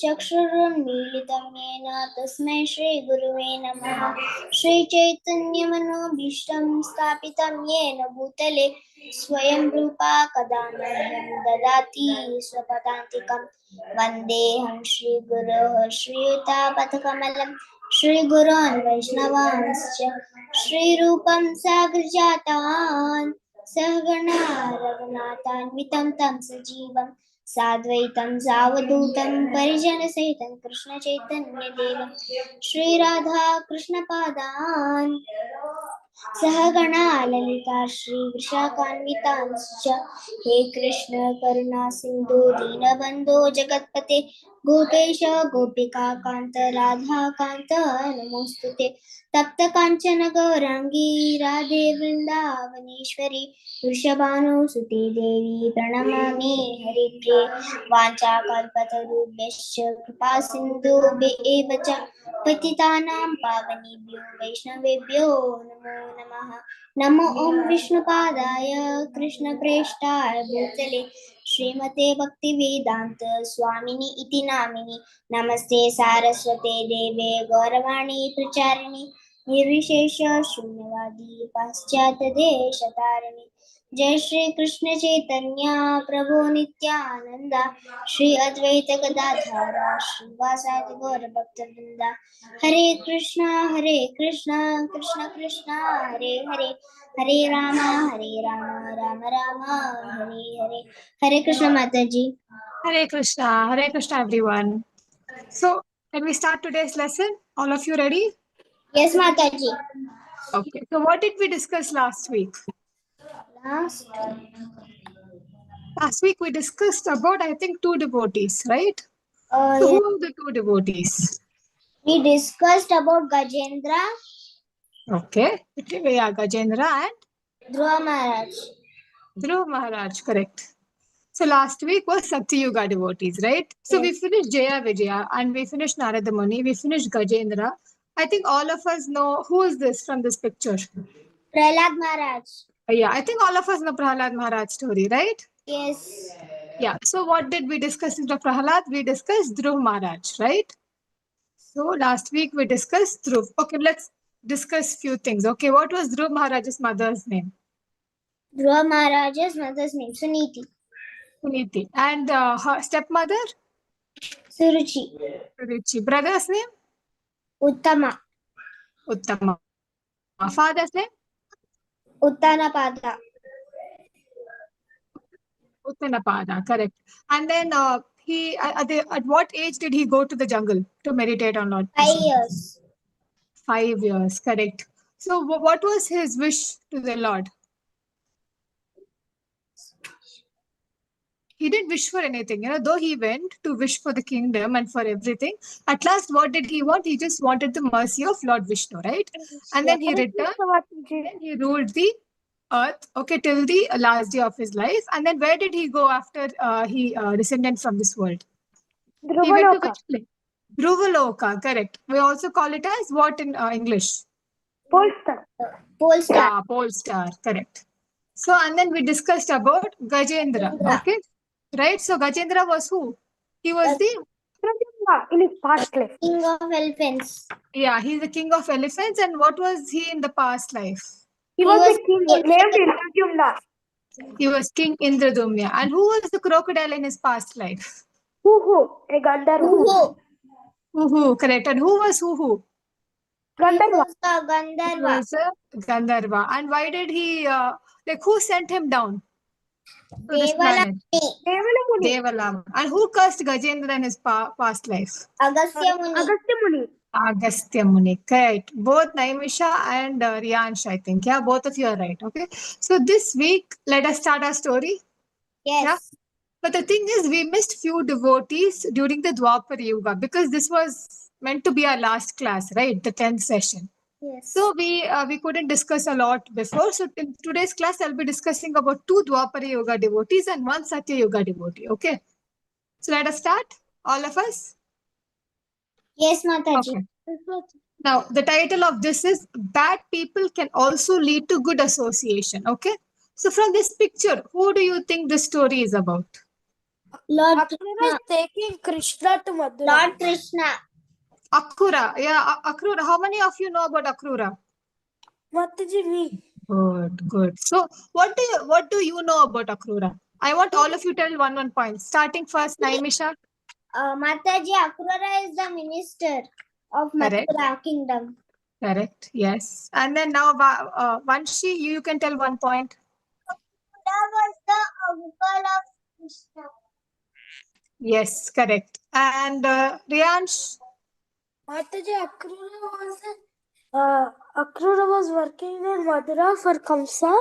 चक्षुरुन्मीलितं येन तस्मै श्रीगुरुवे नमः। श्रीचैतन्यमनोभीष्टं स्थापितं येन भूतले स्वयं रूपा कदा मह्यं ददाति स्वपदान्तिकं। वन्देऽहं श्रीगुरोः श्रीयुतापदकमलं श्रीगुरोन् वैष्णवांश्च श्रीरूपं साग्रजातान् सहगणा रघुनाथान्वितं तं सजीवं साद्वैतं सावधूतं परिजनसहितं कृष्णचैतन्यदेवं श्रीराधा कृष्णपादान् सहगणा ललिता श्रीविशाखान्वितांश्च। हे कृष्ण करुणा सिन्धु दीनबन्धो जगत्पते गोपेश गोपिका कान्त राधा कान्त नमोस्तुते। तप्त काञ्चन गौरांगी राधे वृन्दावनेश्वरी वृषभानुसुते देवी प्रणमामि हरिप्रिये। वाञ्छाकल्पतरुभ्यश्च कृपा सिन्धुभ्येव च पतितानां पावनेभ्यो वैष्णवेभ्यो नमो नमः। नमो ॐ विष्णुपादाय कृष्णप्रेष्ठाय भूतले श्रीमते भक्तिवेदान्त स्वामिनि इति नामिनि। नमस्ते सारस्वते देवे गौरवाणी प्रचारिणि निर्विशेष शून्यवादी पाश्चात्यदेशतारिणि। जय श्री कृष्ण चैतन्य प्रभु नित्यानंद श्री अद्वैत गदाधर श्रीवासादि गौर भक्तवृंदा। हरे कृष्णा कृष्ण कृष्ण हरे हरे हरे राम राम राम हरे हरे। हरे कृष्ण माता जी। Hare Krishna everyone. So, can we start today's lesson? All of you ready? Yes माता जी। Okay. So, what did we discuss last week? Last Last week we discussed about, I think, two devotees, right? So, yeah, who are the two devotees? we discussed about Gajendra, Okay. Yeah, Gajendra and Dhruva Maharaj. Dhruv Maharaj, correct. So, last week was Sakti Yuga devotees, right? So, we Yes. finished Jaya Vijaya and we finished Narada Muni, we finished Gajendra. I think all of us know who is this from this picture. Prahlad Maharaj. Yeah, I think all of us know Prahlad Maharaj story, right? Yes. Yeah. So what did we discuss in the Prahlad? We discussed Dhruv Maharaj, right? So last week we discussed Dhruv. Okay, let's discuss few things. Okay, what was Dhruv Maharaj's mother's name? Dhruva Maharaj's mother's name Suniti. Suniti. And her stepmother? Suruchi. Ruchi. Brother's name? Uttama. Uttama. Father's name? Uttanapada. Uttanapada, correct. And then at what age did he go to the jungle to meditate on Lord 5 Krishna? years. 5 years, correct. So what was his wish to the Lord? He didn't wish for anything, though he went to wish for the kingdom and for everything. At last, what did he want? He just wanted the mercy of Lord Vishnu, right? And then he returned, then he ruled the earth, okay, till the last day of his life. And then where did he go after he descended from this world? He went to which place? Dhruvaloka, correct. We also call it as what in English? Polestar. Yeah, pole star, correct. So, and then we discussed about Gajendra, okay? Right? So, Gajendra was who? He was the In his past life. King of elephants. Yeah, he's the king of elephants. And what was he in the past life? He was a king named Indradyumna. He was King Indradumya. And who was the crocodile in his past life? Huhu. A Gandharva. Huhu, correct. And who was Huhu? Gandharva. He was a Gandharva. And why did he, who sent him down to this planet? Devalam. And who cursed Gajendra in his past life? Agastya Muni. Agastya Muni, correct. Both Naimisha and Riyansh, I think. Yeah, both of you are right. Okay. So this week, let us start our story. Yes. Yeah. But the thing is, we missed few devotees during the Dwapar Yuga because this was meant to be our last class, right? The 10th session. Yes. So we couldn't discuss a lot before. So in today's class, I'll be discussing about 2 Dwapara Yuga devotees and 1 Satya Yuga devotee. Okay. So let us start, all of us. Yes, Mataji. Okay. Now, the title of this is Bad People Can Also Lead to Good Association. Okay. So from this picture, who do you think this story is about? Lord Akrura is Krishna. taking Krishna to Madura. Lord Krishna. Akrura. Yeah, Akrura. How many of you know about Akrura? Mataji, me. Good, good. So what do you know about Akrura? I want all of you to tell one point. Starting first, Naimisha. Mataji, Akrura is the minister of Correct. Mathura kingdom. Correct. Yes. And then now, Vanshi, you can tell one point. That was the uncle of Krishna. Yes, correct. And Riyansh. Mataji, Akrura was working in Madura for Kamsa.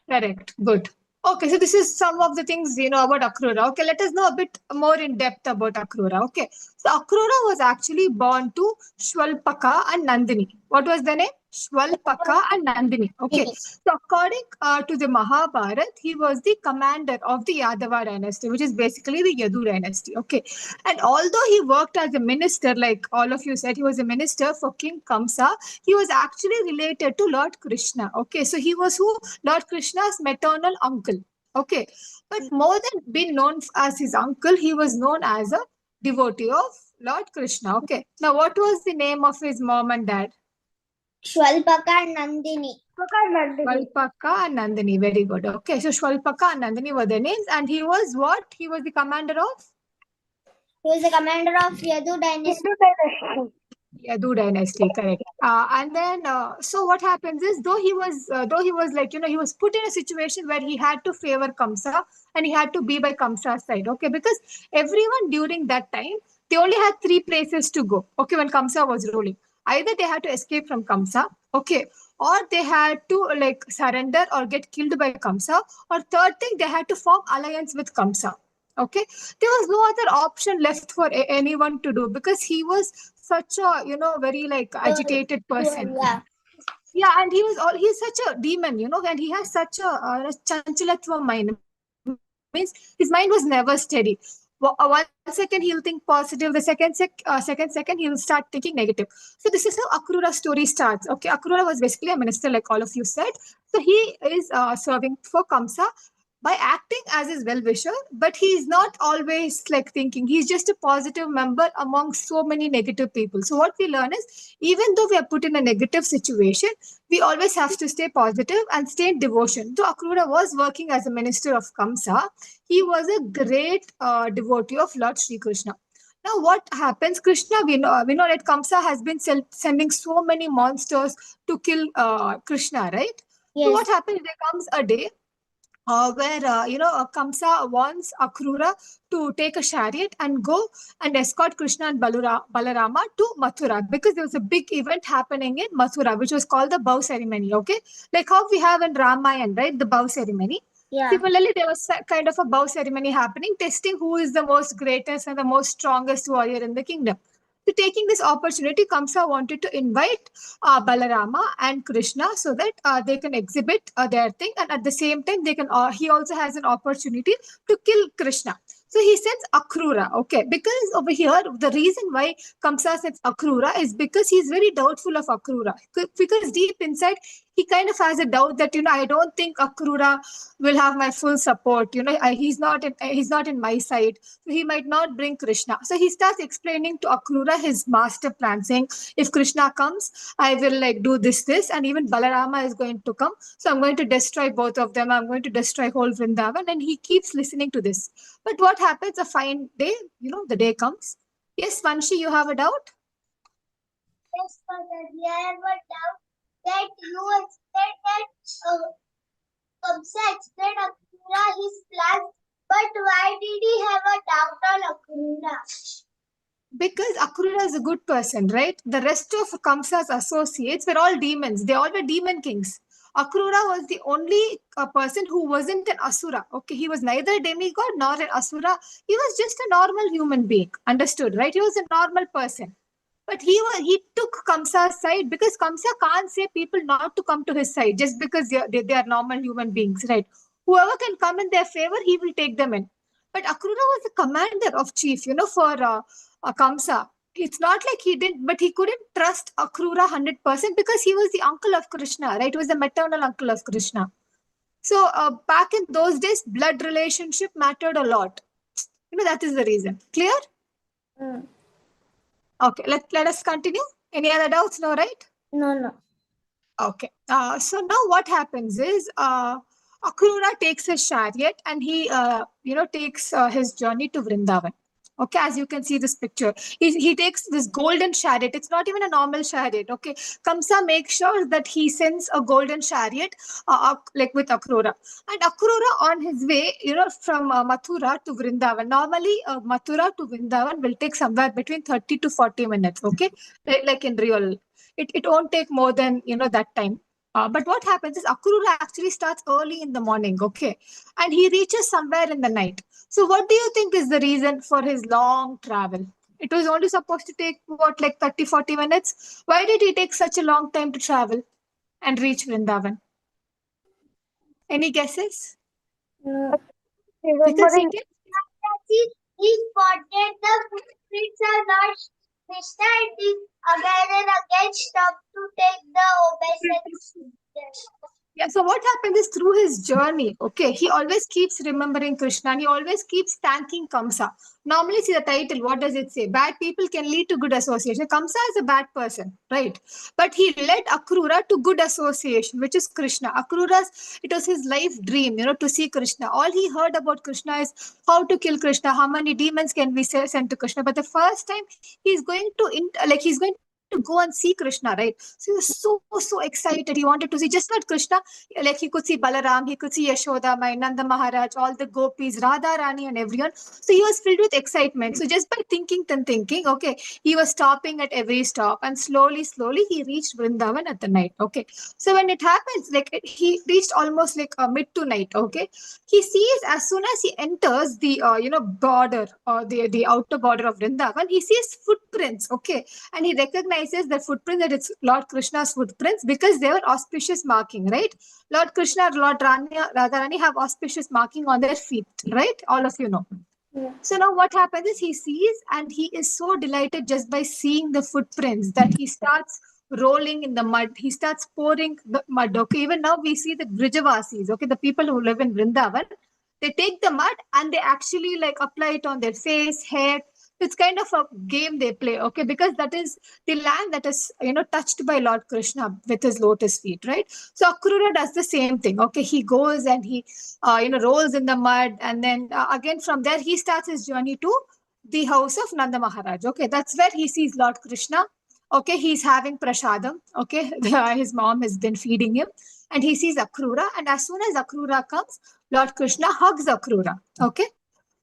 Correct. Good. Okay, so this is some of the things you know about Akrura. Okay, let us know a bit more in depth about Akrura. Okay, so Akrura was actually born to Shwalpaka and Nandini. What was the name? Shwalpaka and Nandini. Okay, so according to the Mahabharata, he was the commander of the Yadava dynasty, which is basically the Yadu dynasty. Okay, and although he worked as a minister, like all of you said, he was a minister for King Kamsa. He was actually related to Lord Krishna. Okay, so he was who? Lord Krishna's maternal uncle. Okay, but more than being known as his uncle, he was known as a devotee of Lord Krishna. Okay, now what was the name of his mom and dad? Shwalpaka and Nandini. Shwalpaka and Nandini. Very good. Okay, so Shwalpaka and Nandini were their names, and he was what? He was the commander of He was the commander of Yadu dynasty. Yadu dynasty, correct. And then, so what happens is, though he was like, he was put in a situation where he had to favor Kamsa and he had to be by Kamsa's side, okay? Because everyone during that time, they only had three places to go, okay, when Kamsa was ruling. Either they had to escape from Kamsa, okay, or they had to like surrender or get killed by Kamsa, or third thing, they had to form alliance with Kamsa. Okay, there was no other option left for anyone to do because he was such a very like agitated person. Yeah. Yeah, and he's such a demon, and he has such a chanchalatva mind. Means his mind was never steady. 1 second he'll think positive, the second he'll start thinking negative. So this is how Akrura story starts. Okay, Akrura was basically a minister, like all of you said. So he is serving for Kamsa by acting as his well-wisher, but he's not always like thinking. He's just a positive member among so many negative people. So what we learn is, even though we are put in a negative situation, we always have to stay positive and stay in devotion. So Akrura was working as a minister of Kamsa. He was a great devotee of Lord Sri Krishna. Now, what happens? Krishna, we know that Kamsa has been sending so many monsters to kill Krishna, right? Yes. So what happens? There comes a day where Kamsa wants Akrura to take a chariot and go and escort Krishna and Balarama to Mathura, because there was a big event happening in Mathura, which was called the bow ceremony. Okay, like how we have in Ramayana, right? The bow ceremony. Yeah. Similarly, there was kind of a bow ceremony happening, testing who is the most greatest and the most strongest warrior in the kingdom. So, taking this opportunity, Kamsa wanted to invite Balarama and Krishna so that they can exhibit their thing, and at the same time, they can. He also has an opportunity to kill Krishna. So he sends Akrura, okay, because over here, the reason why Kamsa sends Akrura is because he's very doubtful of Akrura. Because deep inside, he kind of has a doubt that, I don't think Akrura will have my full support. He's not in my side. So he might not bring Krishna. So he starts explaining to Akrura his master plan, saying, if Krishna comes, I will like do this, and even Balarama is going to come. So I'm going to destroy both of them. I'm going to destroy whole Vrindavan. And he keeps listening to this. But what happens? A fine day, the day comes. Yes, Vanshi, you have a doubt? Yes, Father, we have a doubt that you explained that Kamsa explained Akrura his plans, but why did he have a doubt on Akrura? Because Akrura is a good person, right? The rest of Kamsa's associates were all demons. They all were demon kings. Akrura was the only person who wasn't an Asura. Okay, he was neither a demigod nor an Asura. He was just a normal human being. Understood, right? He was a normal person. But he took Kamsa's side because Kamsa can't say people not to come to his side just because they are normal human beings, right? Whoever can come in their favor, he will take them in. But Akrura was the commander of chief, for Kamsa. It's not like he didn't, but he couldn't trust Akrura 100% because he was the uncle of Krishna, right? He was the maternal uncle of Krishna. So back in those days, blood relationship mattered a lot. That is the reason. Clear? Okay, let us continue. Any other doubts? No, right? No. Okay. So now what happens is Akrura takes his chariot and he, takes his journey to Vrindavan. Okay, as you can see this picture, he takes this golden chariot. It's not even a normal chariot. Okay, Kamsa makes sure that he sends a golden chariot, like with Akrura. And Akrura on his way, from Mathura to Vrindavan. Normally, Mathura to Vrindavan will take somewhere between 30 to 40 minutes. Okay, like in real. It won't take more than that time. But what happens is Akrura actually starts early in the morning, okay, and he reaches somewhere in the night. So what do you think is the reason for his long travel? It was only supposed to take what, like 30, 40 minutes? Why did he take such a long time to travel and reach Vrindavan? Any guesses? Because he Remembering. can. He spotted the footprints of Lord Krishna and he again and again stopped to take the obeisance. Yeah, so what happens is through his journey, okay, he always keeps remembering Krishna and he always keeps thanking Kamsa. Normally, see the title, what does it say? Bad people can lead to good association. Kamsa is a bad person, right? But he led Akrura to good association, which is Krishna. It was his life dream, to see Krishna. All he heard about Krishna is how to kill Krishna, how many demons can be sent to Krishna. But the first time he's going to, he's going to go and see Krishna, right? So he was so excited. He wanted to see just not Krishna, like he could see Balaram, he could see Yashoda, my Nanda Maharaj, all the gopis, Radha Rani, and everyone. So he was filled with excitement. So just by thinking, okay, he was stopping at every stop, and slowly, he reached Vrindavan at the night. Okay, so when it happens, like he reached almost like mid to night. Okay, he sees as soon as he enters the border or the outer border of Vrindavan, he sees footprints. Okay, and he recognizes the footprint that it's Lord Krishna's footprints because they were auspicious marking, right? Lord Krishna, Lord Radharani have auspicious marking on their feet, right? All of you know. Yeah. So now what happens is he sees and he is so delighted just by seeing the footprints that he starts rolling in the mud. He starts pouring the mud. Okay, even now we see the Brijavasis, okay, the people who live in Vrindavan, they take the mud and they actually like apply it on their face, hair. It's kind of a game they play, okay, because that is the land that is touched by Lord Krishna with his lotus feet, right? So Akrura does the same thing. Okay, he goes and he rolls in the mud, and then again from there he starts his journey to the house of Nanda Maharaj. Okay, that's where he sees Lord Krishna. Okay, he's having prasadam. Okay, his mom has been feeding him, and he sees Akrura. And as soon as Akrura comes, Lord Krishna hugs Akrura. Okay,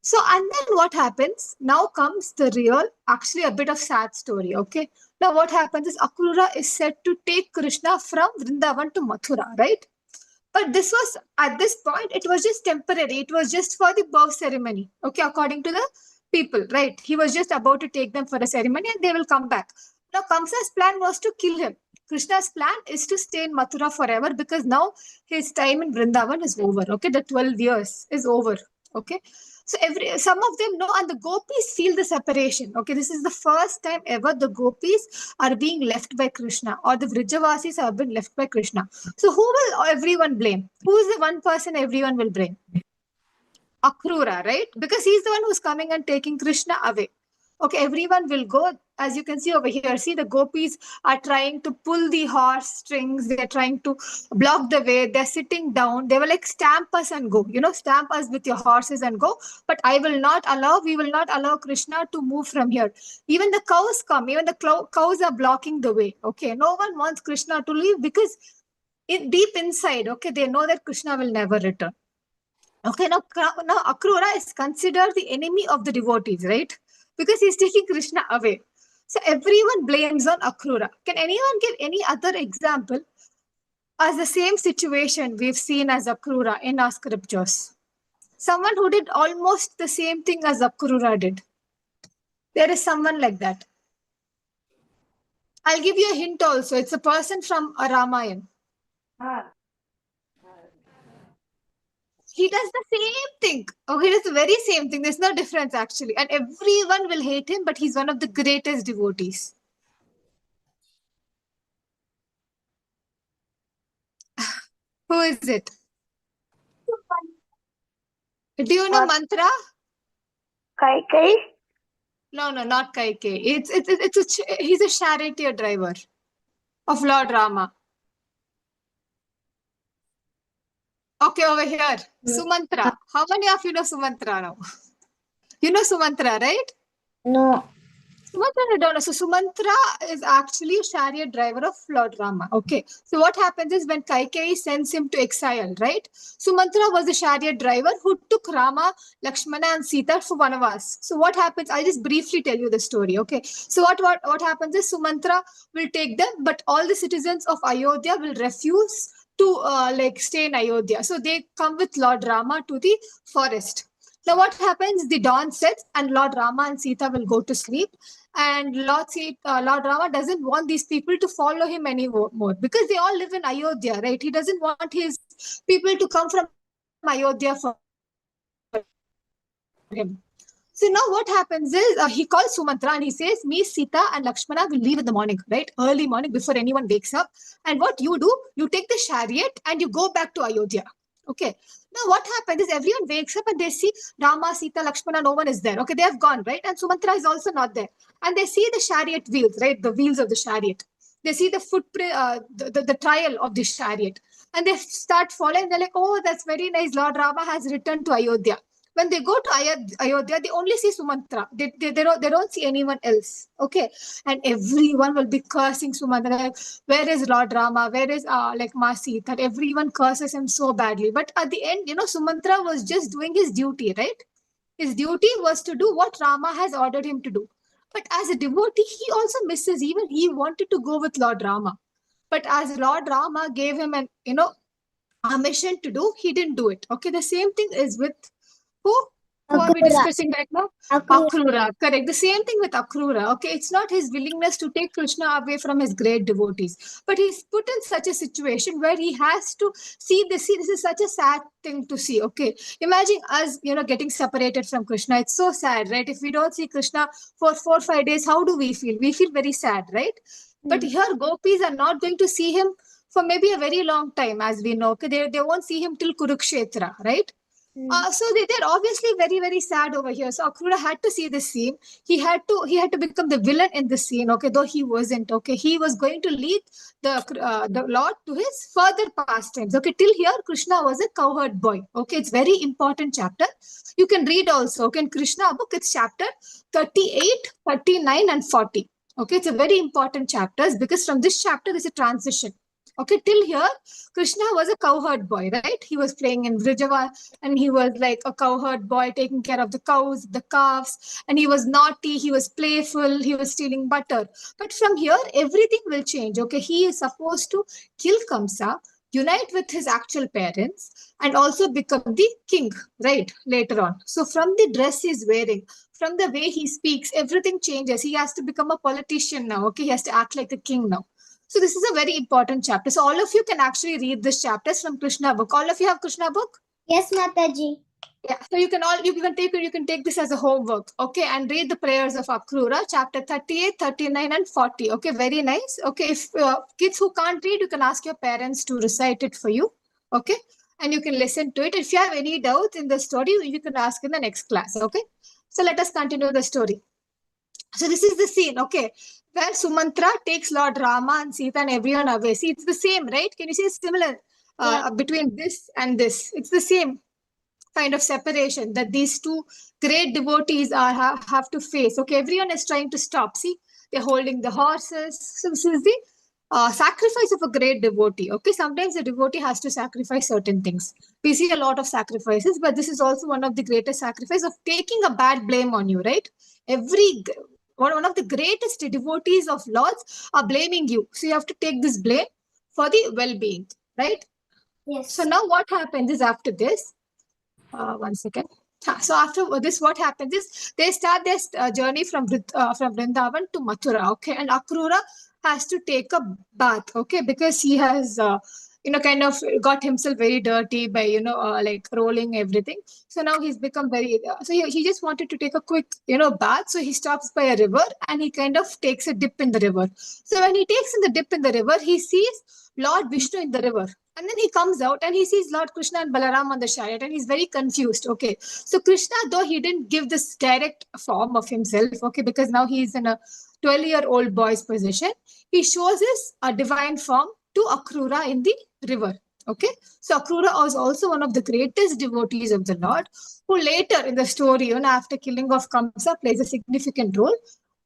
so, and then what happens? Now comes the real, actually a bit of sad story. Okay, now what happens is Akrura is said to take Krishna from Vrindavan to Mathura, right? But this was, at this point, it was just temporary. It was just for the birth ceremony. Okay, according to the people, right? He was just about to take them for a ceremony and they will come back. Now, Kamsa's plan was to kill him. Krishna's plan is to stay in Mathura forever because now his time in Vrindavan is over. Okay, the 12 years is over. Okay, so some of them know, and the gopis feel the separation. Okay, this is the first time ever the gopis are being left by Krishna, or the Vrijavasis have been left by Krishna. So who will everyone blame? Who is the one person everyone will blame? Akrura, right? Because he's the one who's coming and taking Krishna away. Okay, everyone will go. As you can see over here, see the gopis are trying to pull the horse strings. They're trying to block the way. They're sitting down. They were like, stamp us and go. Stamp us with your horses and go. But we will not allow Krishna to move from here. Even the cows come. Even the cows are blocking the way. Okay, no one wants Krishna to leave because deep inside, okay, they know that Krishna will never return. Okay, now Akrura is considered the enemy of the devotees, right? Because he's taking Krishna away. So everyone blames on Akrura. Can anyone give any other example as the same situation we've seen as Akrura in our scriptures? Someone who did almost the same thing as Akrura did. There is someone like that. I'll give you a hint also. It's a person from a Ramayana. He does the same thing. Oh, he does the very same thing. There's no difference actually. And everyone will hate him, but he's one of the greatest devotees. Who is it? Do you know mantra? Kaikai? No, not Kaikeyi. He's a charioteer driver of Lord Rama. Okay, over here. Sumantra. How many of you know Sumantra now? You know Sumantra, right? No. Sumantra, I don't know. So Sumantra is actually a chariot driver of Lord Rama. Okay. So what happens is when Kaikeyi sends him to exile, right? Sumantra was the chariot driver who took Rama, Lakshmana, and Sita for Vanavas. So what happens? I'll just briefly tell you the story. Okay. So what happens is Sumantra will take them, but all the citizens of Ayodhya will refuse to stay in Ayodhya. So they come with Lord Rama to the forest. Now what happens? The dawn sets and Lord Rama and Sita will go to sleep. And Lord Rama doesn't want these people to follow him anymore because they all live in Ayodhya, right? He doesn't want his people to come from Ayodhya for him. So now what happens is he calls Sumantra and he says, me, Sita and Lakshmana will leave in the morning, right? Early morning before anyone wakes up. And what you do, you take the chariot and you go back to Ayodhya. Okay. Now what happens is everyone wakes up and they see Rama, Sita, Lakshmana, no one is there. Okay, they have gone, right? And Sumantra is also not there. And they see the chariot wheels, right? The wheels of the chariot. They see the footprint, the trial of the chariot. And they start following. They're like, oh, that's very nice. Lord Rama has returned to Ayodhya. When they go to Ayodhya, they only see Sumantra. They don't see anyone else. Okay. And everyone will be cursing Sumantra. Like, where is Lord Rama? Where is Ma Sita? Everyone curses him so badly. But at the end, Sumantra was just doing his duty, right? His duty was to do what Rama has ordered him to do. But as a devotee, he also misses. Even he wanted to go with Lord Rama. But as Lord Rama gave him a mission to do, he didn't do it. Okay. The same thing is with who? Who are we Akrura. discussing right now? Akrura. Akrura. Correct. The same thing with Akrura. Okay. It's not his willingness to take Krishna away from his great devotees, but he's put in such a situation where he has to see this. See, this is such a sad thing to see. Okay. Imagine us, getting separated from Krishna. It's so sad, right? If we don't see Krishna for 4 or 5 days, how do we feel? We feel very sad, right? But here, gopis are not going to see him for maybe a very long time, as we know. Okay. They won't see him till Kurukshetra, right? So they're obviously very, very sad over here. So Akrura had to see this scene. He had to become the villain in this scene. Okay, though he wasn't. Okay, he was going to lead the Lord to his further pastimes. Okay, till here Krishna was a cowherd boy. Okay, it's very important chapter. You can read also. Okay, in Krishna book it's chapter 38, 39, and 40. Okay, it's a very important chapters because from this chapter there's a transition. Okay, till here, Krishna was a cowherd boy, right? He was playing in Vrijava and he was like a cowherd boy taking care of the cows, the calves, and he was naughty, he was playful, he was stealing butter. But from here, everything will change. Okay, he is supposed to kill Kamsa, unite with his actual parents, and also become the king, right? Later on. So from the dress he's wearing, from the way he speaks, everything changes. He has to become a politician now. Okay, he has to act like a king now. So this is a very important chapter. So all of you can actually read this chapters from Krishna book. All of you have Krishna book? Yes, Mataji. Yeah. So you can take this as a homework. Okay, and read the prayers of Akrura, chapter 38, 39, and 40. Okay, very nice. Okay, if kids who can't read, you can ask your parents to recite it for you. Okay, and you can listen to it. If you have any doubts in the story, you can ask in the next class. Okay, so let us continue the story. So this is the scene, okay, where Sumantra takes Lord Rama and Sita and everyone away. See, it's the same, right? Can you see similar between this and this? It's the same kind of separation that these two great devotees have to face. Okay, everyone is trying to stop. See, they're holding the horses. So this is the sacrifice of a great devotee. Okay, sometimes the devotee has to sacrifice certain things. We see a lot of sacrifices, but this is also one of the greatest sacrifices of taking a bad blame on you, right? One of the greatest devotees of Lord's are blaming you. So you have to take this blame for the well-being, right? Yes. So now what happens is after this, one second. So after this, what happens is they start their journey from Vrindavan to Mathura. Okay, and Akrura has to take a bath. Okay, because he has kind of got himself very dirty by, like rolling everything. So now he's become very, so he just wanted to take a quick, bath. So he stops by a river and he kind of takes a dip in the river. So when he takes in the dip in the river, he sees Lord Vishnu in the river. And then he comes out and he sees Lord Krishna and Balaram on the chariot and he's very confused. Okay. So Krishna, though he didn't give this direct form of himself, okay, because now he's in a 12-year-old boy's position, he shows his divine form to Akrura in the river. Okay. So Akrura was also one of the greatest devotees of the Lord, who later in the story, after killing of Kamsa, plays a significant role.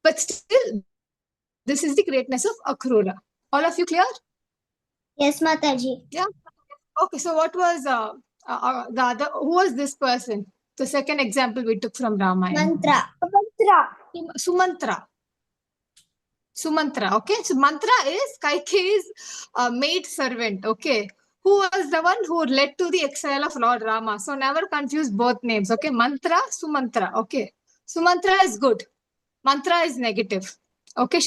But still, this is the greatness of Akrura. All of you clear? Yes, Mataji. Yeah. Okay, so what was the other? Who was this person? The second example we took from Ramayana. Mantra. Sumantra. Sumantra. Okay, so Mantra is Kaikeyi's maid servant. Okay, who was the one who led to the exile of Lord Rama. So never confuse both names. Okay, Mantra, Sumantra. Okay, Sumantra is good. Mantra is negative. Okay,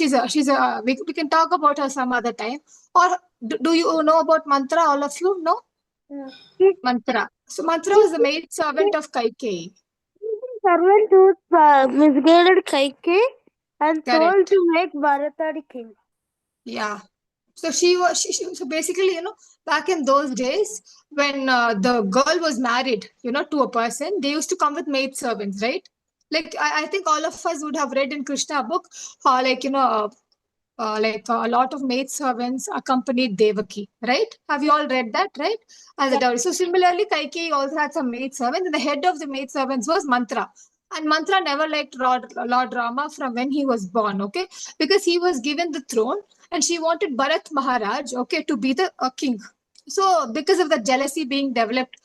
we can talk about her some other time. Or do you know about Mantra? All of you know? Mantra. So Mantra was the maid servant of Kaikeyi. Servant who misguided Kaikeyi and told Correct. to make Bharata the king. Yeah. So so basically, back in those days when the girl was married, to a person, they used to come with maid servants, right? Like I think all of us would have read in Krishna book how, like, like a lot of maid servants accompanied Devaki, right? Have you all read that, right? As a dowry. So similarly, Kaikeyi also had some maid servants, and the head of the maid servants was Mantra. And Mantra never liked Lord Rama from when he was born, okay? Because he was given the throne and she wanted Bharat Maharaj, okay, to be the king. So because of the jealousy being developed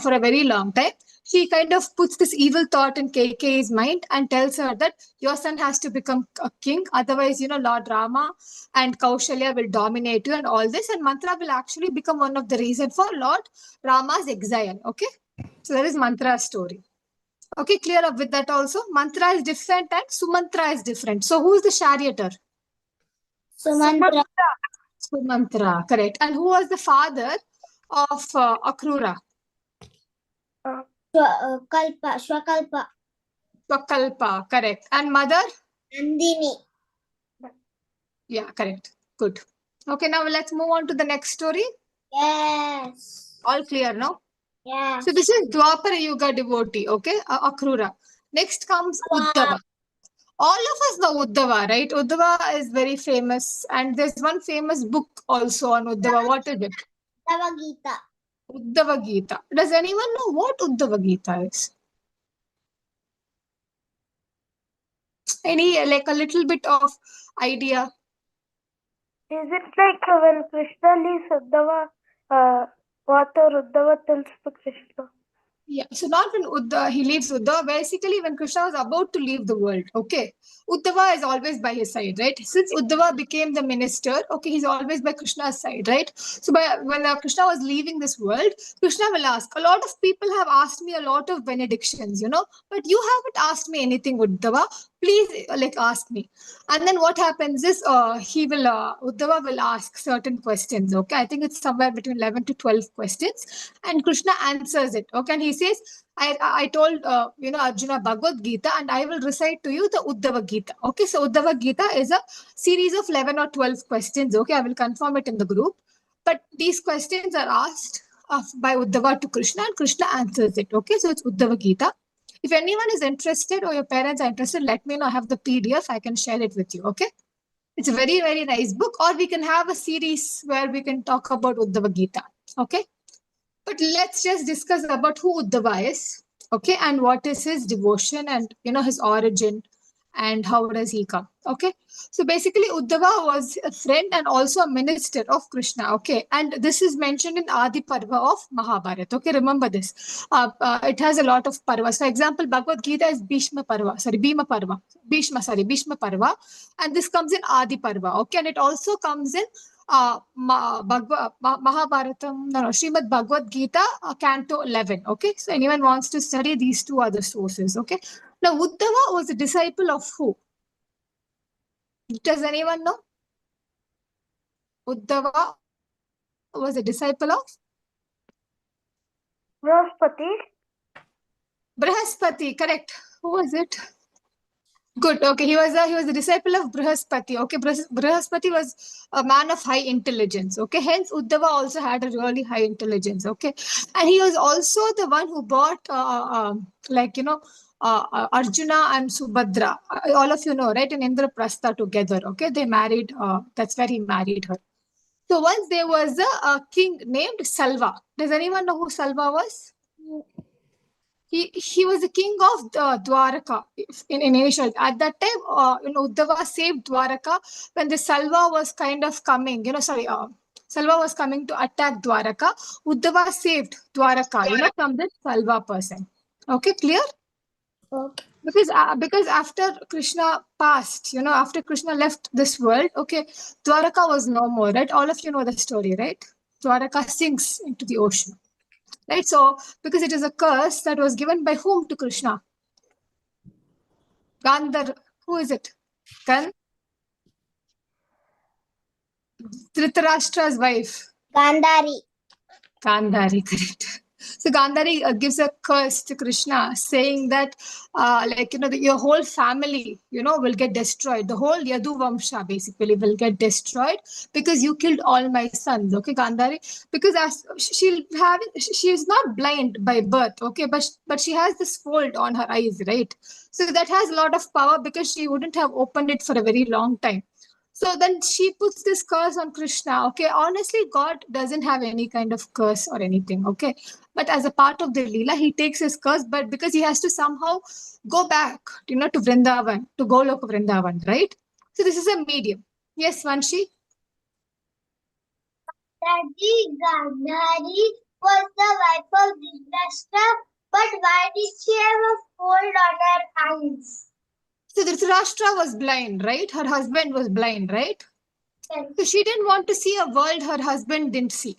for a very long time, she kind of puts this evil thought in Kaikeyi's mind and tells her that your son has to become a king. Otherwise, Lord Rama and Kaushalya will dominate you and all this. And Mantra will actually become one of the reasons for Lord Rama's exile. Okay. So that is Mantra's story. Okay, clear up with that also. Mantra is different and Sumantra is different. So who is the charioteer? Sumantra. Sumantra, correct. And who was the father of Akrura? Shwakalpa. Swakalpa, correct. And mother? Nandini. Yeah, correct. Good. Okay, now let's move on to the next story. Yes. All clear now? Yeah. So this is Dwapara Yuga devotee, okay? Akrura. Next comes Uddhava. All of us know Uddhava, right? Uddhava is very famous, and there's one famous book also on Uddhava. What is it? Uddhava Gita. Uddhava Gita. Does anyone know what Uddhava Gita is? Any, like, a little bit of idea? Is it like when Krishna leaves Uddhava, what Uddhava tells to Krishna? Yeah, so not when he leaves Uddhava, basically when Krishna was about to leave the world, okay? Uddhava is always by his side, right? Since Uddhava became the minister, okay, he's always by Krishna's side, right? So when Krishna was leaving this world, Krishna will ask, a lot of people have asked me a lot of benedictions, but you haven't asked me anything, Uddhava. Please, like, ask me. And then what happens is Uddhava will ask certain questions, okay? I think it's somewhere between 11 to 12 questions. And Krishna answers it, okay? And he says, I told, Arjuna Bhagavad Gita, and I will recite to you the Uddhava Gita. Okay, so Uddhava Gita is a series of 11 or 12 questions. Okay, I will confirm it in the group. But these questions are asked by Uddhava to Krishna, and Krishna answers it. Okay, so it's Uddhava Gita. If anyone is interested or your parents are interested, let me know. I have the PDF. I can share it with you. Okay. It's a very, very nice book. Or we can have a series where we can talk about Uddhava Gita. Okay. But let's just discuss about who Uddhava is, okay, and what is his devotion and his origin and how does he come, okay. So basically, Uddhava was a friend and also a minister of Krishna, okay, and this is mentioned in Adi Parva of Mahabharata, okay. Remember this. It has a lot of parvas. For example, Bhagavad Gita is Bhishma Parva, Bhishma Parva, and this comes in Adi Parva, okay, and it also comes in Mahabharatam, no, Srimad Bhagavad Gita, Canto 11. Okay, so anyone wants to study these two other sources. Okay, now Uddhava was a disciple of who? Does anyone know? Uddhava was a disciple of Brahaspati. Brihaspati. Correct. Who was it? Good. Okay, he was a disciple of Brihaspati. Okay, Brihaspati was a man of high intelligence. Okay, hence Uddhava also had a really high intelligence. Okay, and he was also the one who brought, Arjuna and Subhadra. All of you know, right? In Indraprastha together. Okay, they married. That's where he married her. So once there was a king named Salva. Does anyone know who Salva was? He was the king of the Dwaraka in initial. At that time, Uddhava saved Dwaraka when the Salva was kind of coming. Salva was coming to attack Dwaraka. Uddhava saved Dwaraka, from this Salva person. Okay, clear? Okay. Because after Krishna passed, after Krishna left this world, okay, Dwaraka was no more, right? All of you know the story, right? Dwaraka sinks into the ocean. Right? So, because it is a curse that was given by whom to Krishna? Gandhar. Who is it? Dhritarashtra's wife. Gandhari. Gandhari, correct. So Gandhari gives a curse to Krishna, saying that, your whole family, will get destroyed. The whole Yadu Vamsha basically will get destroyed because you killed all my sons. Okay, Gandhari, because as she is not blind by birth. Okay, but she has this fold on her eyes, right? So that has a lot of power because she wouldn't have opened it for a very long time. So then she puts this curse on Krishna. Okay, honestly, God doesn't have any kind of curse or anything. Okay, but as a part of the Leela, he takes his curse, but because he has to somehow go back, to Vrindavan, to Golok Vrindavan, right? So this is a medium. Yes, Vanshi? Daddy Gandhari was the wife of Dhritarashtra, but why did she have a fold on her eyes? So Dhritarashtra was blind, right? Her husband was blind, right? Yes. So she didn't want to see a world her husband didn't see.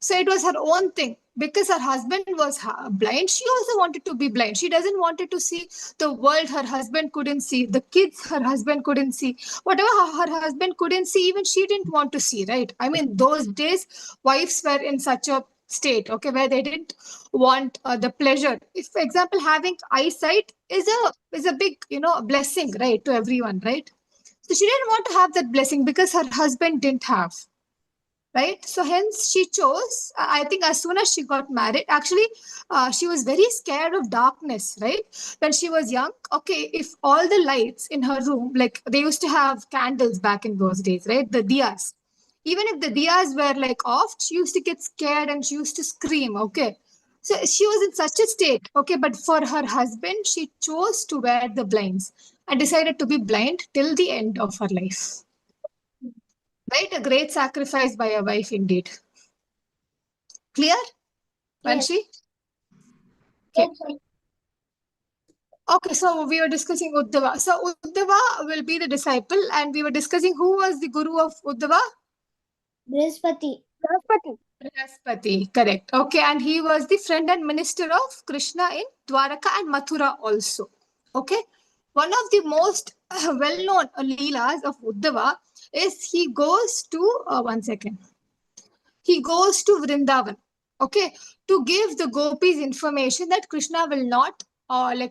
So it was her own thing. Because her husband was blind, she also wanted to be blind. She doesn't wanted to see the world her husband couldn't see, the kids her husband couldn't see, whatever her husband couldn't see, even she didn't want to see, right? I mean, those days, wives were in such a state, okay, where they didn't want the pleasure. If, for example, having eyesight is a big, blessing, right, to everyone, right? So she didn't want to have that blessing because her husband didn't have. Right, so hence she chose. I think as soon as she got married, actually, she was very scared of darkness. Right, when she was young. Okay, if all the lights in her room, like they used to have candles back in those days, right? The diyas. Even if the diyas were like off, she used to get scared and she used to scream. Okay, so she was in such a state. Okay, but for her husband, she chose to wear the blinds and decided to be blind till the end of her life. Right? A great sacrifice by a wife indeed. Clear? Yes. Vanshi? Yes. Okay, so we were discussing Uddhava. So Uddhava will be the disciple, and we were discussing who was the guru of Uddhava? Brihaspati. Brihaspati, correct. Okay, and he was the friend and minister of Krishna in Dwaraka and Mathura also. Okay, one of the most well-known leelas of Uddhava is he goes to, one second. He goes to Vrindavan, okay, to give the gopis information that Krishna will not,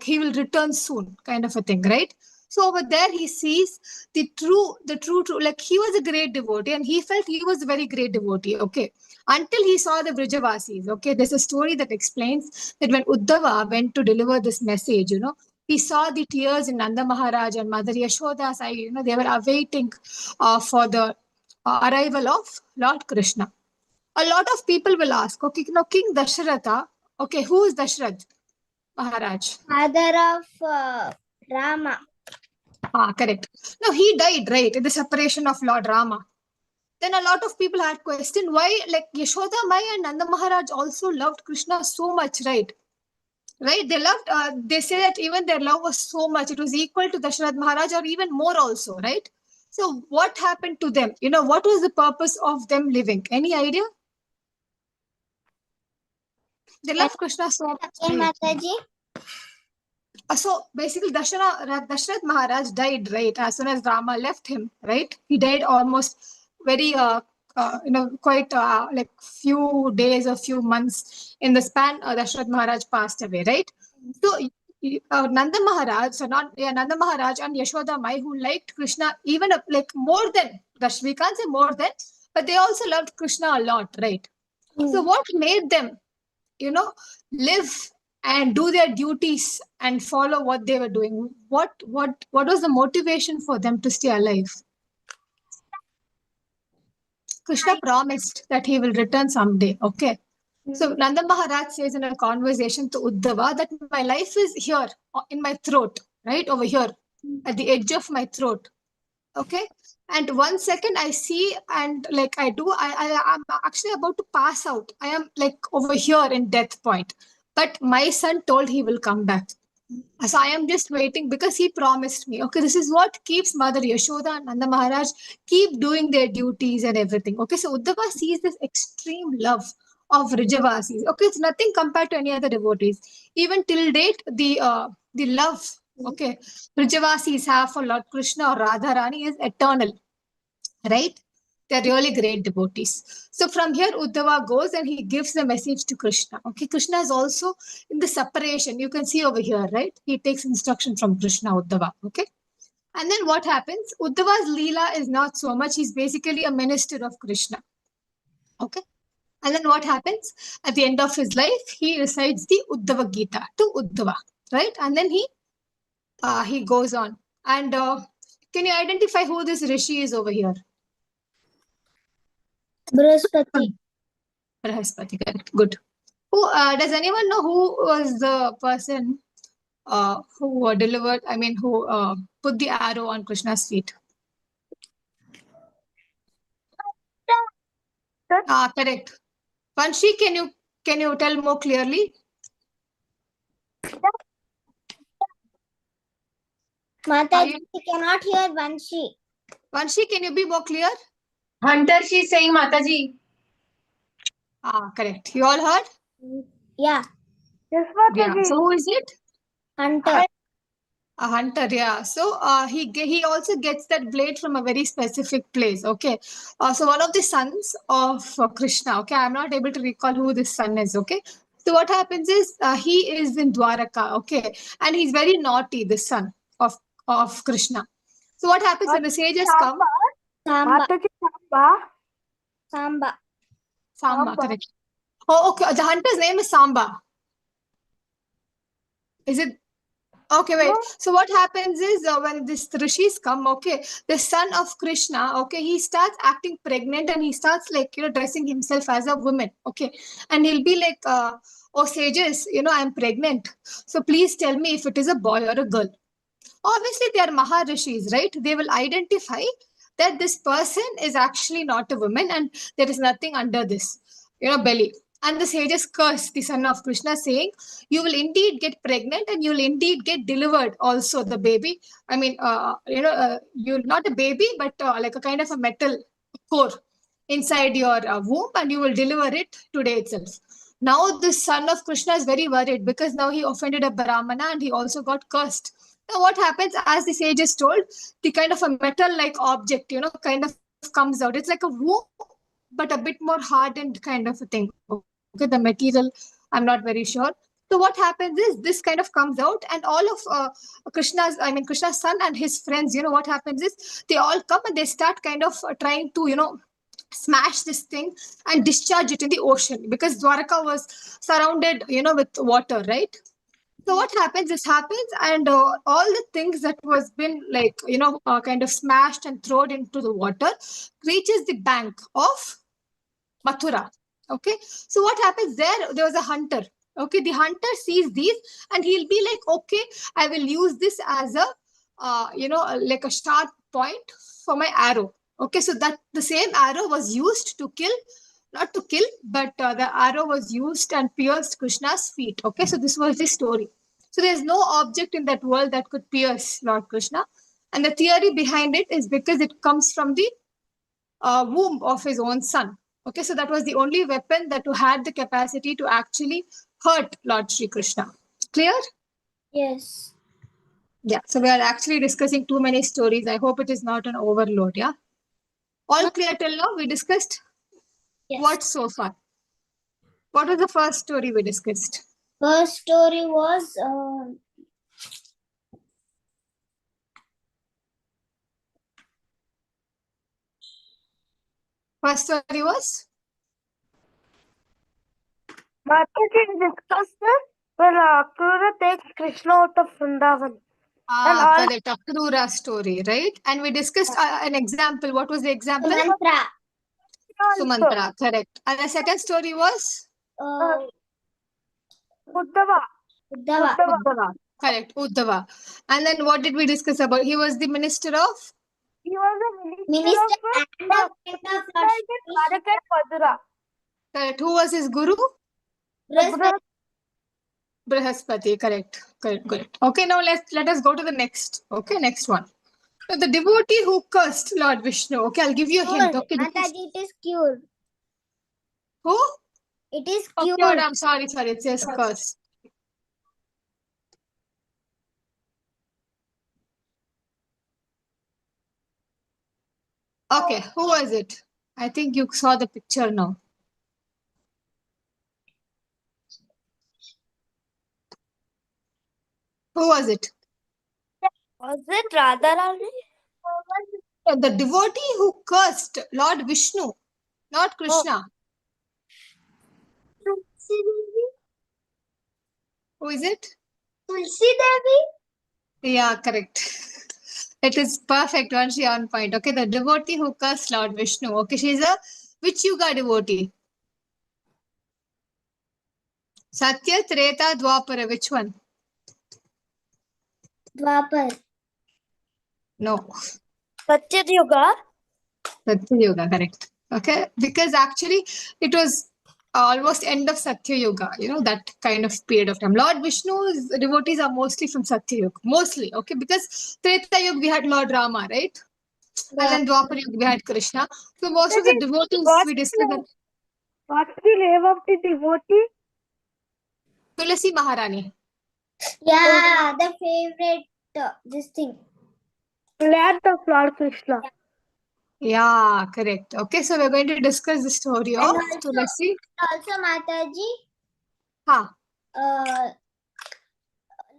he will return soon, kind of a thing, right? So over there, he sees the true, like he was a great devotee and he felt he was a very great devotee, okay, until he saw the Vrijavasis, okay. There's a story that explains that when Uddhava went to deliver this message, he saw the tears in Nanda Maharaj and Mother Yashoda's eye, they were awaiting for the arrival of Lord Krishna. A lot of people will ask, okay, King Dashratha, okay, who is Dashrath Maharaj? Father of Rama. Correct. Now, he died, right, in the separation of Lord Rama. Then a lot of people had questioned why, like, Yashoda Mai and Nanda Maharaj also loved Krishna so much, right? Right? They loved, they say that even their love was so much, it was equal to Dashrath Maharaj or even more also, right? So what happened to them? What was the purpose of them living? Any idea? They loved Krishna so much. Again, Mataji. So basically, Dashrath Maharaj died, right, as soon as Rama left him, right? He died almost very quite like few days or few months in the span, Dashrath Maharaj passed away, right? So Nanda Maharaj, so not Nanda Maharaj and Yashoda Mai, who liked Krishna even like more than Dash, we can't say more than, but they also loved Krishna a lot, right? So what made them, live and do their duties and follow what they were doing? What was the motivation for them to stay alive? Krishna promised that he will return someday. Okay. So Nanda Maharaj says in a conversation to Uddhava that my life is here in my throat, right over here at the edge of my throat. Okay. And 1 second I see and like I'm actually about to pass out. I am like over here in death point. But my son told he will come back. So I am just waiting because he promised me. Okay, this is what keeps Mother Yashoda and Nanda Maharaj keep doing their duties and everything. Okay, so Uddhava sees this extreme love of Rijavasis. Okay, it's nothing compared to any other devotees. Even till date, the love, okay, Rijavasis have for Lord Krishna or Radharani is eternal, right? They're really great devotees. So from here, Uddhava goes and he gives the message to Krishna. Okay, Krishna is also in the separation. You can see over here, right? He takes instruction from Krishna, Uddhava. Okay. And then what happens? Uddhava's Leela is not so much. He's basically a minister of Krishna. Okay. And then what happens? At the end of his life, he recites the Uddhava Gita to Uddhava, right? And then he goes on. And can you identify who this Rishi is over here? Brihaspati. Brihaspati, correct. Good. Who does anyone know who was the person who delivered? I mean, who put the arrow on Krishna's feet? Correct. Vanshi, can you tell more clearly? Mataji, I cannot hear Vanshi. Vanshi, can you be more clear? Hunter, she is saying Mataji. Correct. You all heard? Yeah. Yes, Yeah. Mataji. So who is it? Hunter. A hunter, yeah. So he also gets that blade from a very specific place. Okay. So one of the sons of Krishna. Okay, I'm not able to recall who this son is. Okay. So what happens is he is in Dwaraka. Okay, and he's very naughty. The son of Krishna. So what happens when the sages come? Samba. Mataji, Samba. Samba. Samba, Samba. correct. Oh, okay. The hunter's name is Samba. Is it? Okay, wait. No. So what happens is when this rishis come, okay, the son of Krishna, okay, he starts acting pregnant and he starts like, dressing himself as a woman, okay. And he'll be like, oh, sages, I'm pregnant. So please tell me if it is a boy or a girl. Obviously, they are Maharishis, right? They will identify that this person is actually not a woman and there is nothing under this, belly. And the sages curse the son of Krishna, saying, you will indeed get pregnant and you will indeed get delivered also the baby. I mean, you're not a baby, but like a kind of a metal core inside your womb and you will deliver it today itself. Now, the son of Krishna is very worried because now he offended a Brahmana and he also got cursed. Now, what happens, as the sages told, the kind of a metal-like object, kind of comes out. It's like a womb, but a bit more hardened kind of a thing. Okay, the material, I'm not very sure. So what happens is this kind of comes out, and all of Krishna's son and his friends, what happens is they all come and they start kind of trying to, smash this thing and discharge it in the ocean because Dwaraka was surrounded, with water, right? So what happens? This happens, and all the things that was been like kind of smashed and thrown into the water reaches the bank of Mathura. Okay, so what happens there? There was a hunter. Okay, the hunter sees these, and he'll be like, okay, I will use this as a like a sharp point for my arrow. Okay, so that the same arrow was used to kill, not to kill, but the arrow was used and pierced Krishna's feet. Okay, so this was the story. So there's no object in that world that could pierce Lord Krishna. And the theory behind it is because it comes from the womb of his own son. Okay, so that was the only weapon that had the capacity to actually hurt Lord Sri Krishna. Clear? Yes. Yeah, so we are actually discussing too many stories. I hope it is not an overload, yeah? All clear till now? We discussed? Yes. What so far? What was the first story we discussed? First story was First story was? Mataji discussed it when Akrura takes Krishna out of Vrindavan. And all Correct. Akrura story, right? And we discussed an example. What was the example? Mantra. Sumantra, correct. And the second story was? Uddhava. Uddhava. Uddhava. Correct, Uddhava. And then what did we discuss about? He was the minister of? He was a Minister of and the friend of Lord Shri Dwaraka and Madura. Correct. Who was his guru? Krishna. Brihaspati, correct. Correct. Okay, now let us go to the next. Okay, next one. So the devotee who cursed Lord Vishnu. Okay, I'll give you a hint. Cured. Okay, Mataji, it is cured. who? It is Oh, cured. cured. I'm sorry. It says cursed. Okay, who was it? I think you saw the picture now. Who was it? Was it Radharani? The devotee who cursed Lord Vishnu, not Krishna. Tulsi Devi. Who is it? Tulsi Devi. Yeah, correct. It is perfect. Once on point. Okay, the devotee who cursed Lord Vishnu. Okay, she's a which yuga devotee? Satya, Treta, Dwapara. Which one? Dwapar. No, Satya Yuga. Satya Yuga, correct. Okay, because actually it was almost end of Satya Yuga, that kind of period of time. Lord Vishnu's devotees are mostly from Satya Yuga, mostly, okay, because Treta Yuga we had Lord Rama, right? And then Dwapara Yuga we had Krishna. So most of the devotees we discussed. What's the name of the devotee? Tulasi Maharani. Yeah, the favorite this thing. Land of Lord Krishna. Yeah, correct. Okay, so we're going to discuss the story of Tulasi. Also Mataji, Ha.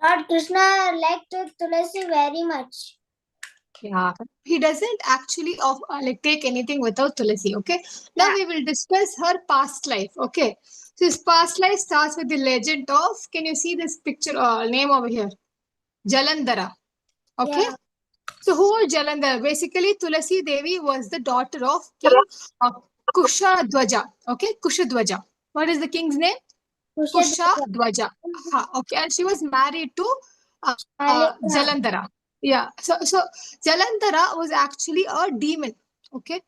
Lord Krishna liked Tulasi very much. Yeah, he doesn't actually take anything without Tulasi. Okay, now we will discuss her past life. Okay, so his past life starts with the legend of. Can you see this picture? Name over here, Jalandhara. Okay, Yeah. so who was Jalandhara? Basically, Tulasi Devi was the daughter of King Kushadwaja. Okay, Kushadwaja. What is the king's name? Kushadwaja. Okay, and she was married to Jalandhara. Yeah, so Jalandhara was actually a demon. Okay,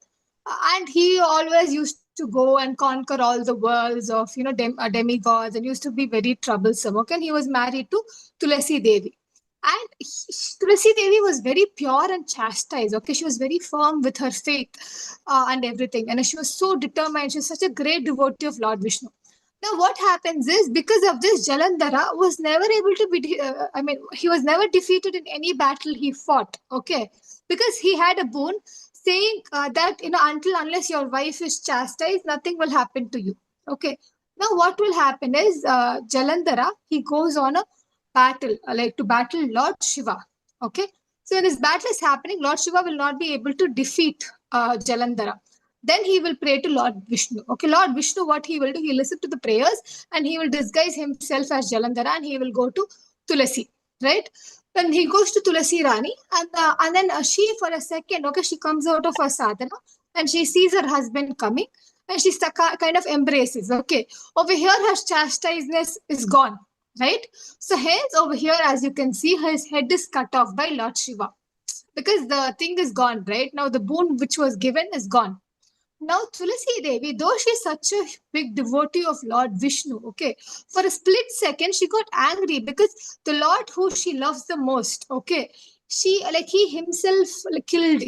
and he always used to go and conquer all the worlds of demigods, and used to be very troublesome. Okay, and he was married to Tulasi Devi. And Tulasi Devi was very pure and chastised. Okay, she was very firm with her faith and everything, and she was so determined. She was such a great devotee of Lord Vishnu. Now, what happens is because of this, Jalandhara was never able to be. He was never defeated in any battle he fought. Okay, because he had a boon saying that unless your wife is chastised, nothing will happen to you. Okay. Now, what will happen is Jalandhara he goes on a battle, like to battle Lord Shiva. Okay. So when this battle is happening, Lord Shiva will not be able to defeat Jalandhara. Then he will pray to Lord Vishnu. Okay, Lord Vishnu, what he will do, he will listen to the prayers and he will disguise himself as Jalandhara and he will go to Tulasi, right? When he goes to Tulasi Rani, and then she, for a second, okay, she comes out of her sadhana and she sees her husband coming and she kind of embraces. Okay, over here, her chastiseness is gone, right? So, hence, over here, as you can see, his head is cut off by Lord Shiva because the thing is gone, right? Now, the boon which was given is gone. Now, Tulasi Devi, though she's such a big devotee of Lord Vishnu, okay, for a split second, she got angry because the Lord who she loves the most, okay, he himself killed,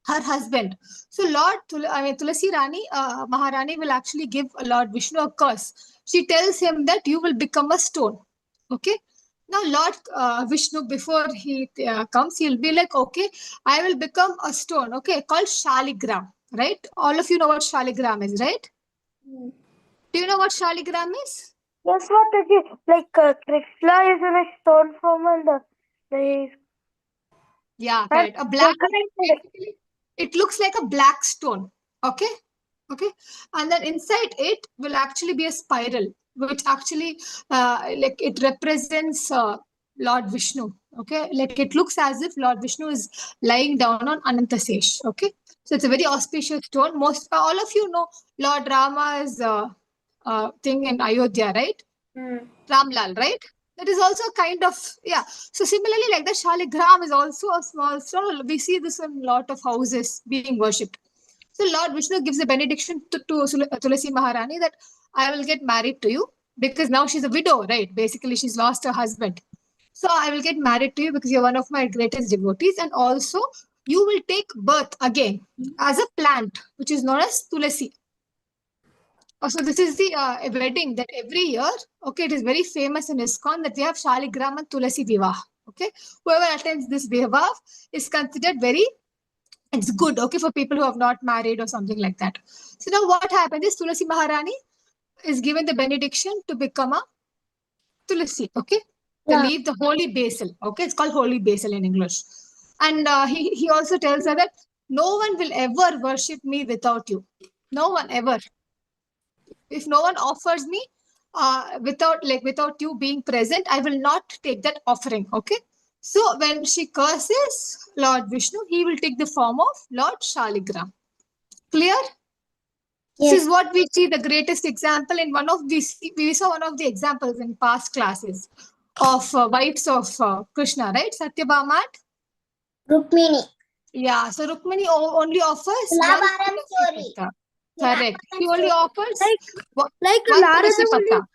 her husband. So, Tulasi Rani, Maharani will actually give Lord Vishnu a curse. She tells him that you will become a stone, okay. Now, Lord Vishnu, before he comes, he'll be like, okay, I will become a stone, okay, called Shaligram. right? All of you know what shaligram is, right? Hmm. Do you know what shaligram is? Yes, Mataji. Like Krishna is in a stone form and the Yeah, and correct. A black, decorated. basically, it looks like a black stone. Okay. Okay. And then inside it will actually be a spiral, which actually, like it represents Lord Vishnu. Okay. Like it looks as if Lord Vishnu is lying down on Anantasesh. Okay. So it's a very auspicious stone. All of you know Lord Rama's thing in Ayodhya, right? Hmm. Ramlal, right? That is also kind of, yeah. So similarly, like the Shaligram is also a small stone. We see this in a lot of houses being worshipped. So Lord Vishnu gives a benediction to Tulasi Maharani that I will get married to you because now she's a widow, right? Basically, she's lost her husband. So I will get married to you because you're one of my greatest devotees. And also, you will take birth again as a plant, which is known as Tulasi. So this is the a wedding that every year, okay, it is very famous in ISKCON that we have Shaligram and Tulasi Vivah. Okay, whoever attends this Vivah is considered very, it's good, okay, for people who have not married or something like that. So now what happens is Tulasi Maharani is given the benediction to become a Tulasi, okay, the Yeah. leaf, the holy basil, okay, it's called holy basil in English. And he also tells her that no one will ever worship me without you. No one ever. If no one offers me without you being present, I will not take that offering. Okay. So when she curses Lord Vishnu, he will take the form of Lord Shaligram. Clear? This Yes. is what we see the greatest example in one of these. We saw one of the examples in past classes of wives of Krishna, right? Satyabhama. Rukmini. Yeah. So Rukmini only offers one Tulabaram tulasi story. patta. Correct. She only offers Like one tulasi Narada Muni, patta.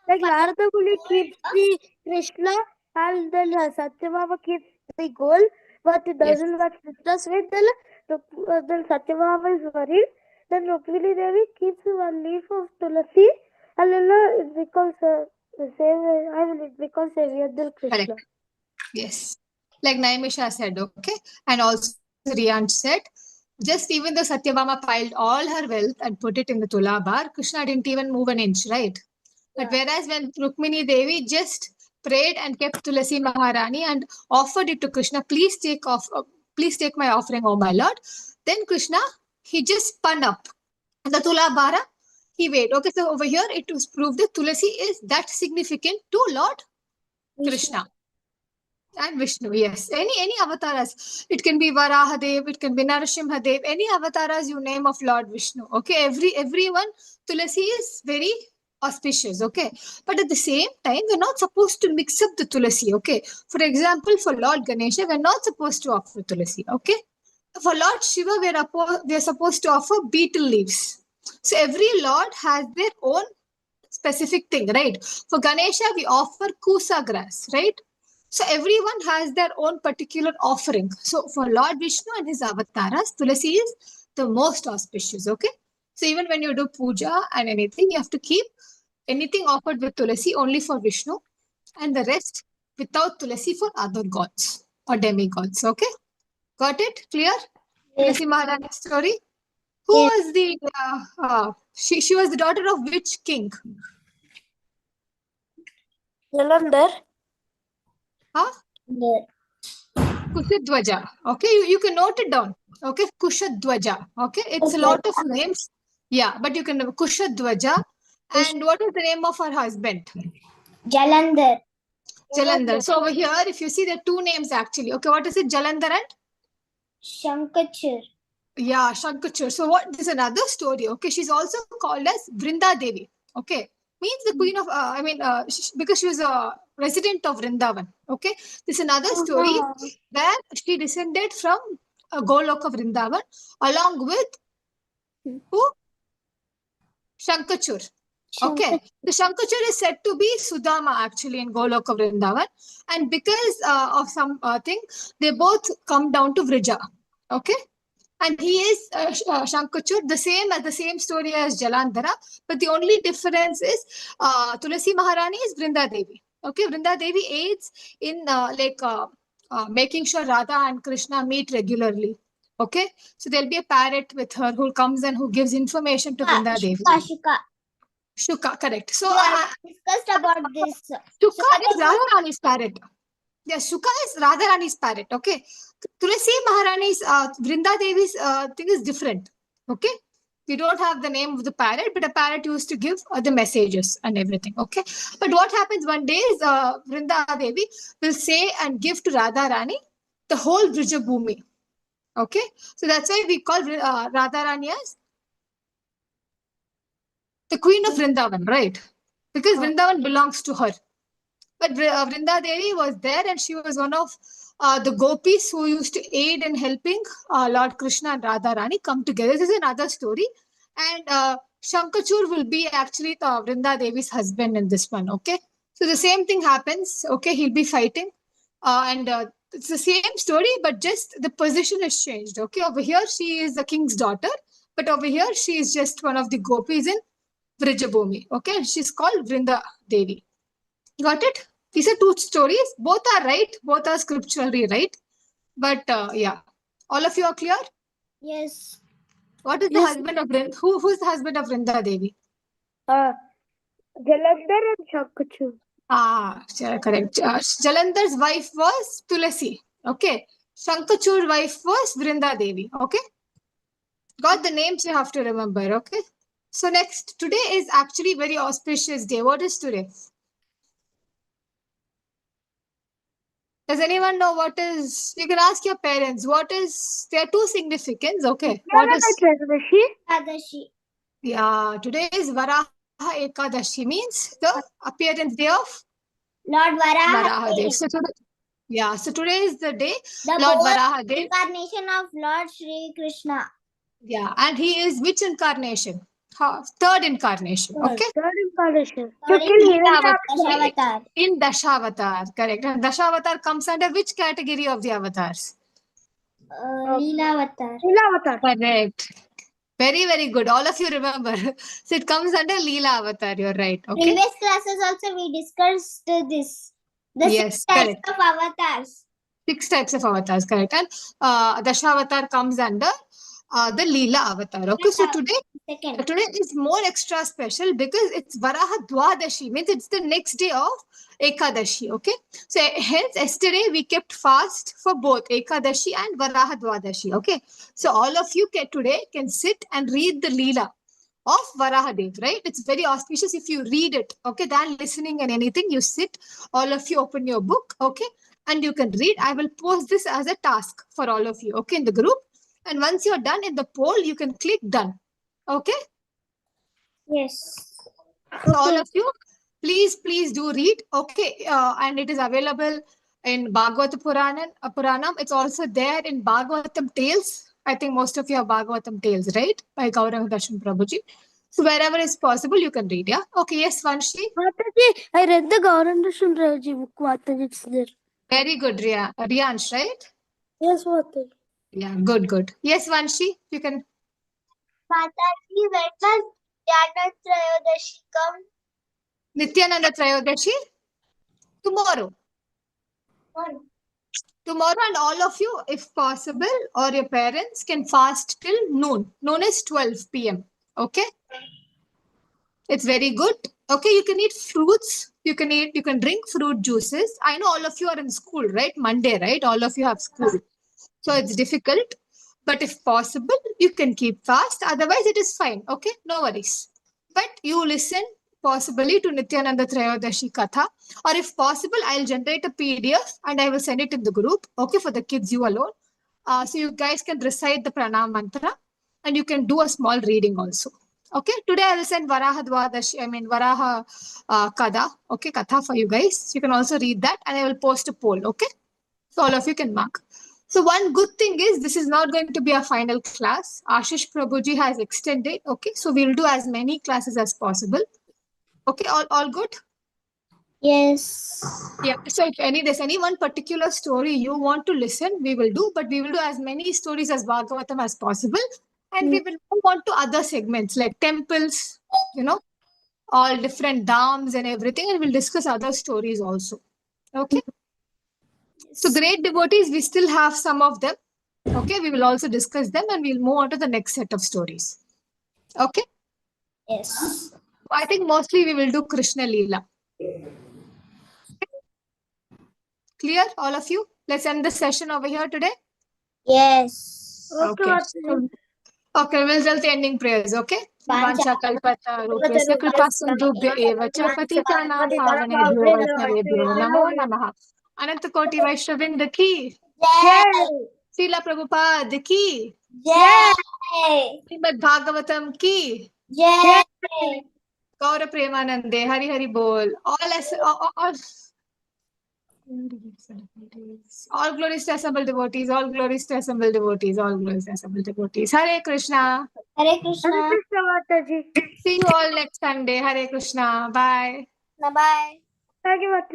like Narada Muni keeps the Krishna, and then Satyabhama keeps the goal, but it Yes. doesn't match Krishna's with. Then Satyabhama is worried. Then Rukmini Devi keeps one leaf of Tulasi, and then it becomes it becomes heavier than Krishna. Correct. Yes. Like Naimisha said, okay. And also Riyan said, just even though Satyabhama piled all her wealth and put it in the Tula bar, Krishna didn't even move an inch, right? But whereas when Rukmini Devi just prayed and kept Tulasi Maharani and offered it to Krishna, please take my offering, oh my Lord. Then Krishna, he just spun up. And the Tula Bara, he weighed. Okay, so over here it was proved that Tulasi is that significant to Lord Krishna. And Vishnu, yes. Any avatars. It can be Varahadev, it can be Narasimhadev, any avatars you name of Lord Vishnu. Okay, everyone, Tulasi is very auspicious. Okay. But at the same time, we're not supposed to mix up the Tulasi. Okay. For example, for Lord Ganesha, we're not supposed to offer Tulasi. Okay. For Lord Shiva, we're supposed to offer beetle leaves. So every Lord has their own specific thing, right? For Ganesha, we offer kusa grass, right? So everyone has their own particular offering. So for Lord Vishnu and his avatars, Tulasi is the most auspicious, okay? So even when you do puja and anything, you have to keep anything offered with Tulasi only for Vishnu and the rest without Tulasi for other gods or demigods, okay? Got it? Clear? Yes. Tulasi Maharani's story. Who Yes. was the, she was the daughter of which king? Jalandhar. Huh? Yes. Kushadwaja. Okay, you can note it down. Okay, Kushadwaja. Okay, it's a Okay. lot of names. Yeah, but you can know Kushadwaja. And what is the name of her husband? Jalandhar. Jalandhar. So over here, if you see, there are two names actually. Okay, what is it? Jalandhar and? Shankachur. Yeah, Shankachur. So what? There's another story. Okay, she's also called as Vrinda Devi. Okay, means the queen of. Because she was a resident of Vrindavan. Okay, there's another story where she descended from Goloka Vrindavan along with who? Shankachur. Okay, the Shankachur is said to be Sudama actually in Goloka Vrindavan, and because of some thing, they both come down to Vrija. Okay. And he is Shankachur, the same story as Jalandhara, but the only difference is Tulasi Maharani is Vrinda Devi. Okay, Vrinda Devi aids in making sure Radha and Krishna meet regularly. Okay, so there'll be a parrot with her who comes and who gives information to Vrinda Devi. Shuka. Shuka, correct. So We have discussed about this. Shuka is Radharani's parrot. Yes, Shuka is Radharani's parrot. Okay, Tulasi Maharani's Vrinda Devi's thing is different. Okay, we don't have the name of the parrot, but a parrot used to give the messages and everything. Okay, but what happens one day is Vrinda Devi will say and give to Radharani the whole Vrijabhumi. Okay, so that's why we call Radharani as the queen of Vrindavan, right? Because Vrindavan belongs to her. But Vrinda Devi was there and she was one of the gopis who used to aid in helping Lord Krishna and Radharani come together. This is another story. And Shankachur will be actually Vrinda Devi's husband in this one, okay? So the same thing happens, okay? He'll be fighting. And it's the same story, but just the position has changed, okay? Over here, she is the king's daughter. But over here, she is just one of the gopis in Vrijabhumi, okay? She's called Vrinda Devi. Got it? These are two stories. Both are right. Both are scripturally right. But yeah, all of you are clear? Yes. What is the husband of Vrinda? Who's the husband of Vrinda Devi? Jalandhar and Shankachur. Correct. Jalandhar's wife was Tulasi. Okay. Shankachur's wife was Vrinda Devi. Okay. Got the names you have to remember. Okay. So next, today is actually very auspicious day. What is today? Does anyone know what is? You can ask your parents. What is? There are two significance. Okay. What is? Adashi. Yeah. Today is Varaha Ekadashi, means the appearance day of Lord Varaha. Varaha Dev. So today, yeah. So today is the day The Lord fourth Varaha Dev. incarnation of Lord Shri Krishna. Yeah, and he is which incarnation? Third incarnation. Okay. Third incarnation. Third To kill incarnation. Hiranyakashipu. Dashavatar. In Dashavatar, correct. And Dashavatar comes under which category of the avatars? Leelavatar. Leelavatar. Correct. Very, very good. All of you remember. So it comes under Leela Avatar. You're right. Okay. Previous classes also we discussed this. The Yes, six types correct. of avatars. 6 types of avatars, correct. And Dashavatar comes under the Leela Avatar. Okay. So Second. today is more extra special because it's Varaha Dwadashi, means it's the next day of Ekadashi. Okay. So hence yesterday we kept fast for both Ekadashi and Varaha Dwadashi. Okay. So all of you today can sit and read the Leela of Varahadev, right? It's very auspicious if you read it, okay, than listening and anything. You sit, all of you open your book, okay, and you can read. I will post this as a task for all of you, okay, in the group. And once you're done in the poll, you can click done, okay? Yes. So all of you, please do read, okay? And it is available in Bhagavata Puranam. It's also there in Bhagavatam Tales. I think most of you have Bhagavatam Tales, right? By Gauranga Darshan Prabhuji. So wherever is possible, you can read, yeah? Okay, yes, Vanshi. Mataji, I read the Gauranga Darshan Prabhuji book. Mataji, it's there. Very good, Riyansh, right? Yes, Mataji. Yeah, good. Yes, Vanshi, you can. Mataji, when does Jnana Trayodashi come? Nityananda Trayodashi? Tomorrow. Tomorrow, and all of you, if possible, or your parents can fast till noon. Noon is 12 p.m. Okay? It's very good. Okay, you can eat fruits. You can drink fruit juices. I know all of you are in school, right? Monday, right? All of you have school. So it's difficult. But if possible, you can keep fast. Otherwise, it is fine. Okay? No worries. But you listen possibly to Nityananda Trayodashi Katha. Or if possible, I'll generate a PDF and I will send it in the group. Okay, for the kids, you alone. So you guys can recite the pranam mantra and you can do a small reading also. Okay, today I will send Varaha Kada, okay, Katha for you guys. You can also read that and I will post a poll, okay? So all of you can mark. So one good thing is this is not going to be a final class. Ashish Prabhuji has extended, okay? So we'll do as many classes as possible. Okay, all good? Yes. Yeah, so if there's any one particular story you want to listen, we will do, but we will do as many stories as Bhagavatam as possible. And we will move on to other segments like temples, all different dams and everything. And we'll discuss other stories also. Okay. So great devotees, we still have some of them. Okay, we will also discuss them and we'll move on to the next set of stories. Okay, Yes. I think mostly we will do Krishna Leela. Clear, all of you? Let's end the session over here today. Yes. Okay, Okay. Mataji. Okay, we'll tell the ending prayers, okay? Pancha. Vancha kalpata rupesya kripa sindhubhya eva cha patitanam pavanebhyo vaishnavebhyo namo namaha. Ananta Koti Vaishnavinda ki, Jai. Srila Prabhupada ki, Jai. Srimad Bhagavatam ki, Jai. Gaura Premanande, Hari Hari Bol. All glories to assembled devotees, all glories to assembled devotees, all glories to assembled devotees. Hare Krishna. Hare Hare Krishna. Krishna, Mataji. See you all next Sunday. Hare Krishna. Bye. Bye bye. Thank you, Mataji.